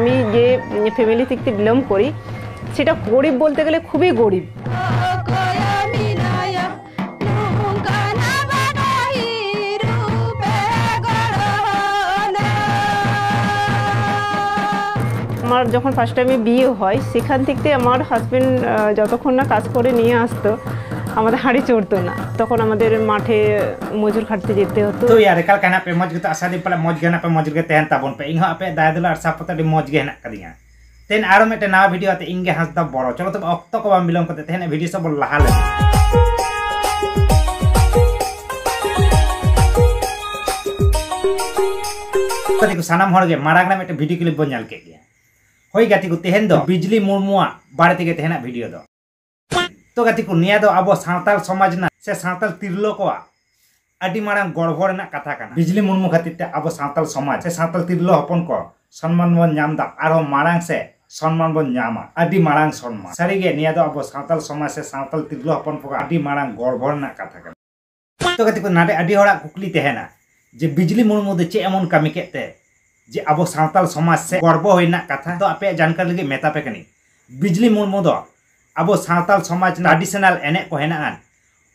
আমি যে ফ্যামিলি থেকে বিলং করি সেটা গরিব বলতে গেলে খুবই গরিব। আমার যখন ফার্স্ট টাইমে বিয়ে হয় সেখান থেকে আমার হাজবেন্ড যতক্ষণ না কাজ করে নিয়ে আসতো আমাদের হাঁড়ি চড়তো না, তখন আমাদের মাঠে মজুর খাটতে যেতে হতো। তো ইয়াर कल कहना पे मौज के तो आशा दी पला मौज गना पे मौज के तहन ताबन पे इनहा पे दाय दुला साफ पता दी मौज गे हेना कदिया तेन आरो मेटे नवा वीडियो आते इंगे हंसदा बड़ो चलो तो अक्तो को बाम बिलम करते तहन वीडियो सब लहा ले कति को सानाम हर गे मारागना मेटे वीडियो क्लिप बन नाल के गया होई गाती को तहन दो बिजली मुर्मुआ बारे ते तहना वीडियो दो तो गाती को निया दो अबो सावताल समाज ना से सावताल तिरलो को आदि मारांग गड़बड़ ना कथा काना बिजली मुर्मू खातिर ते अब सावताल समाज से सावताल तिरलो हपन को सम्मान बन नाम दा आरो मारांग से सम्मान बन नामा आदि मारांग सम्मान सारी गे निया दो अब सावताल समाज से सावताल तिरलो हपन को आदि मारांग गड़बड़ ना कथा काना तो गति को नाटे आदि हड़ा कुकली तेहेना जे बिजली मुर्मू दे चे एमन कामी केते जे अब सावताल समाज से गड़बड़ होइना कथा तो आपे जानकारी लगे मेता पे कनी बिजली मुर्मू दो अब सावताल समाज ट्रेडिशनल एने को हेनान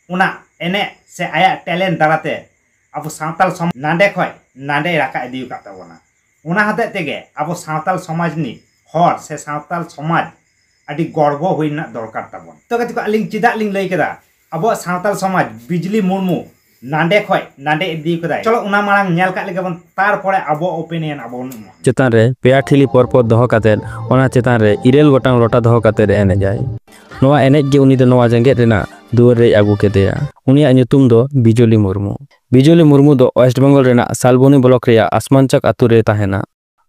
उना एने से आया टैलेंट दाराते अब सावताल समाज नांडे खय नांडे राका इदी काताबोना उना हते तेगे अब सावताल समाज नि हर से सावताल समाज आदि गर्व होइना दरकार ताबोन तो गति को अलिंग चिदा लिंग लई केदा अब सावताल समाज बिजली मुर्मू नांडे खय नांडे इदी कदा चलो उना मांग नेल का लेगे बन तार परे अब ओपिनियन अब चेतान रे पेया ठिली परपर दहो कातेद ओना चेतान रे इरेल गोटांग लोटा दहो कातेद एने जाय नोआ एनेज गे उनी दो नोआ जेंगेट रेना दुआर रे आगु केदेया उनिया ᱧᱩᱛᱩᱢ दो बिजली मुर्मू दो वेस्ट बेंगल रेना सालबोनी ब्लॉक रेया आसमानचक आतु रे ताहेना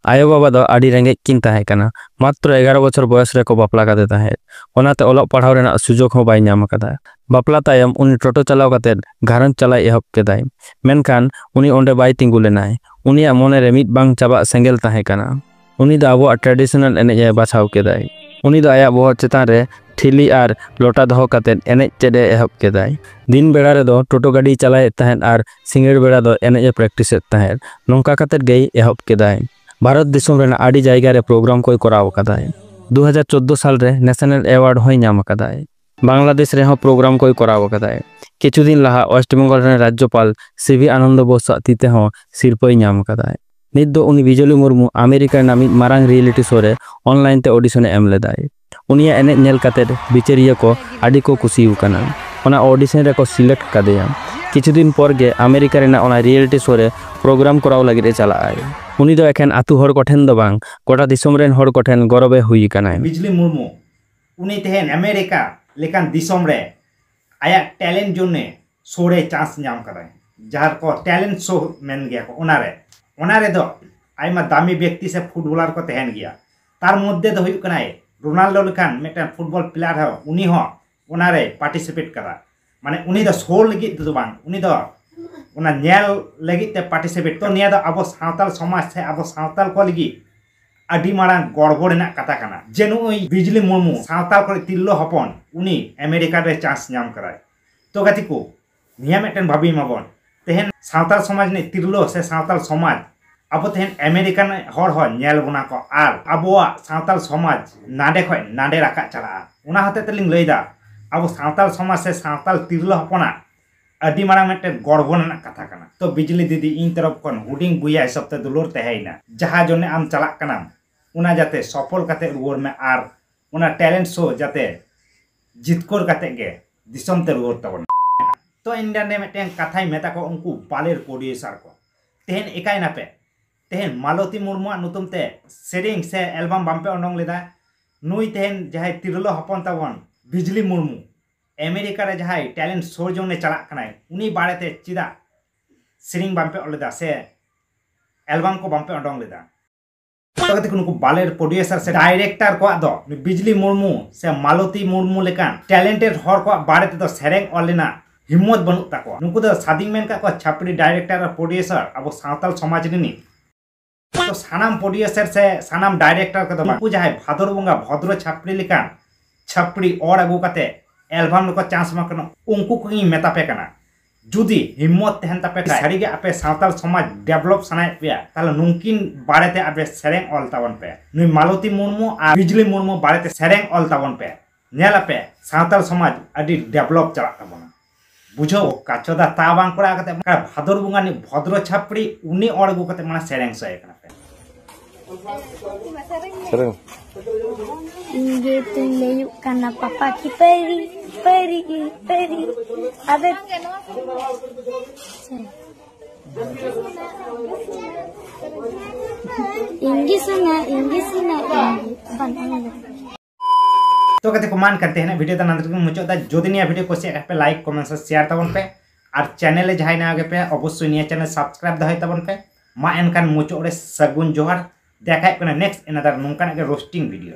आयो बाबा दो आडी रेंगे किन ताहे कना मात्र 11 बछर बयस रे को बापला काते ताहे ओनाते ओलक पढ़ाव रेना सुजोग हो बाय ᱧᱟᱢ कदा बापला तायम उनी टोटो चलाव काते घारन चलाय एहब केदाय मेनखान उनी ओंडे बाय तिंगु लेनाय उनिया मोने रे मिद बांग चाबा सेंगेल ताहे कना उनी दो आबो ट्रेडिशनल एनेज बाछाव केदाय उनी दो आया बोहर चेतान रे ठिली आर लोटा दहो काते एनेज चेडे एहब केदाय दिन बेड़ा रे दो टोटो गाड़ी चलाय तहन आर सिंगेर बेड़ा दो एनेज प्रैक्टिस तहन नोंका काते गई एहब केदाय भारत दिसम रेना आडी जायगा रे प्रोग्राम कोई कराव कदाय 2014 साल रे नेशनल अवार्ड होय नाम कदाय बांग्लादेश रे हो प्रोग्राम कोई कराव कदाय किछु दिन लहा वेस्ट बेंगल रे राज्यपाल सीवी आनंद बोस तीते हो सिरपय नाम कदाय नित दो उनी बिजली मुर्मू अमेरिका नामी मारांग रियलिटी शो रे ऑनलाइन ते ऑडिशन एम लेदाय उनिया एने नेल काते बिचरिया को आडी को कुसिउ कना ओना ऑडिशन रे को सिलेक्ट कदेया किछु दिन पर गे अमेरिका रेना ओना रियलिटी शो रे प्रोग्राम कराव लागि रे चला आय उनी दो एखन आतु हर कोठेन दो बांग गोटा दिसम रेन हर कोठेन गौरवे हुई कना बिजली मुर्मू उनी तेहेन अमेरिका लेकान दिसम रे आया टैलेंट जोने शो रे चांस नाम कदाय जहार को टैलेंट शो मेन गया को ओनारे दो आइमा दामी व्यक्ति से फुटबॉलर को तेहेन गया तार मध्य दो हुई कनाय रोनाल्डो लेकान मेटा फुटबॉल प्लेयर हो उनी हो ओनारे पार्टिसिपेट करा माने उनी दो शो लगी दो बांग उनी दो उना नेल लगी ते पार्टिसिपेट तो निया दो अब सावताल समाज से अब सावताल को लगी आदि मारांग गड़बड़ ना कथा काना जेनु बिजली मुर्मू सावताल को तिल्लो हपन उनी अमेरिका रे चांस नाम कराय तो गति को निया मेटन भाबी माबन तेहन सावताल समाज ने तिल्लो से सावताल समाज अब तेहन अमेरिकन हर हो नेल बुना को आर अबोआ सावताल समाज नाडे खय नाडे राका चला उना हते तेलिंग लैदा अब सावताल समाज से सावताल तिल्लो हपना आदि मारा मेटे गड़बड़ ना कथा काना तो बिजली दीदी इन तरफ कोन हुडिंग बुया हिसाब ते दुलोर तेहाइना जहां जोने आम चला कना उना जाते सफल काते रुवर में आर उना टैलेंट शो जाते जितकोर काते गे दिसम ते रुवर तबन तो इंडिया ने मेटे कथाई मेता को उनको बालेर प्रोड्यूसर को तेहन एकाई ना पे तेहन मालती मुर्मू नुतुम ते सेरिंग से एल्बम बाम्पे ओंडोंग लेदा नुई तेहन जहां तिरलो हपन तबन बिजली मुर्मू अमेरिका रे जहां टैलेंट शो जोने चला कनाय उनी बारेते चिदा सेरिंग बाम्पे ओलेदा से एल्बम को बाम्पे ओंडोंग लेदा तो कते कुनको बालेर प्रोड्यूसर से डायरेक्टर को दो बिजली मुर्मू से मालती मुर्मू लेकान टैलेंटेड हर को बारेते तो सेरेंग ओलेना हिम्मत बनु ताको नुको दो सादिंग मेन का को छापड़ी डायरेक्टर और प्रोड्यूसर अब सावताल समाज रिनी तो सानाम प्रोड्यूसर से सानाम डायरेक्टर को दो नुको जहां भादर बंगा भद्र छापड़ी लेकान छापड़ी और अगु कते एल्बम को चांस मा कनो उनको को मेता पे कना जुदी हिम्मत तहन तपे सारी के आपे सावताल समाज डेवलप सनाय पे ताले नुनकिन बारेते आपे सेरेंग ऑल तावन पे नुई मालती मुर्मू आ बिजली मुर्मू बारेते सेरेंग ऑल तावन पे नेल आपे सावताल समाज अडी डेवलप चला ताबोना बुझो काचोदा ताबांग कोड़ा कते भादर बुंगा नि भद्र छापड़ी उनी अड़गु कते माने सेरेंग सय कना पे Serang. Inge tu leyuk karena papa ki peri. Ada Inge sana. तो कहते कमेंट करते हैं ना वीडियो तक मुझे जदि निया वीडियो कुछ पे लाइक कमेंट शेयर तबन पे और चैनल जहां ना आगे पे अवश्य निया चैनल सब्सक्राइब दहय तबन पे मा एनकान मुझे सगुन जोहार देखा नेक्स्ट एनादर नोंकान रोस्टिंग वीडियो।